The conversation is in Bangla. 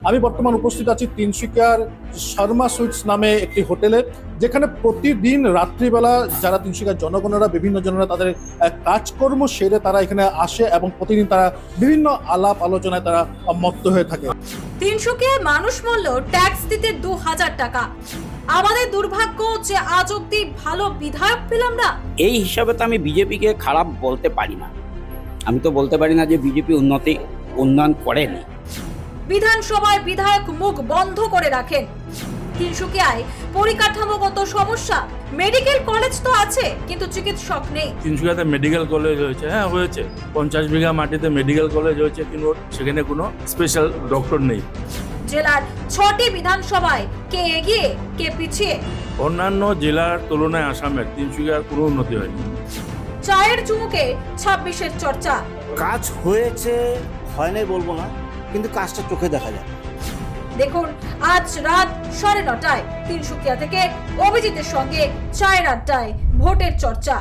আমি বর্তমান উপস্থিত আছি তিনসুকিয়ার শর্মা সুইটস নামে একটি হোটেলে, যেখানে প্রতিদিন রাত্রিবেলা যারা তিনসুকিয়ার জনগণরা বিভিন্ন জনেরা তাদের কাজকর্ম সেরে তারা এখানে আসে এবং প্রতিদিন তারা বিভিন্ন আলাপ আলোচনায় তারা মত্ত হয়ে থাকে। তিনসুকিয়ায় মানুষ মূল্য ট্যাক্স দিতে 2000 টাকা। আমাদের দুর্ভাগ্য যে আজ অব্দি ভালো বিধায়ক পেলাম না। এই হিসাবে তো আমি বিজেপিকে খারাপ বলতে পারি না। আমি তো বলতে পারি না যে বিজেপি উন্নয়ন করেনি। বিধানসভায় বিধায়ক মুখ বন্ধ করে রাখেন। তিনসুকিয়ায় পরিকাঠামোগত সমস্যা, মেডিকেল কলেজ তো আছে কিন্তু চিকিৎসক নেই। তিনসুকিয়াতে মেডিকেল কলেজ হয়েছে, হ্যাঁ হয়েছে, 50 বিঘা মাটিতে মেডিকেল কলেজ হয়েছে, কিন্তু সেখানে কোনো স্পেশাল ডক্টর নেই। জেলার 6টি বিধানসভায় কে এগিয়ে কে পিছিয়ে? অন্যান্য জেলার তুলনায় আসামের তিনসুকিয়ার কোনো উন্নতি হয়নি। চায়ের চুমুকে 26-এর চর্চা। কাজ হয়েছে, হয় নাই বলবো না, কিন্তু কাজটা চোখে দেখা যায়। দেখুন আজ রাত 9:30টায় তিনসুকিয়া থেকে অভিজিতের সঙ্গে চায়ের আড্ডায় ভোটের চর্চা।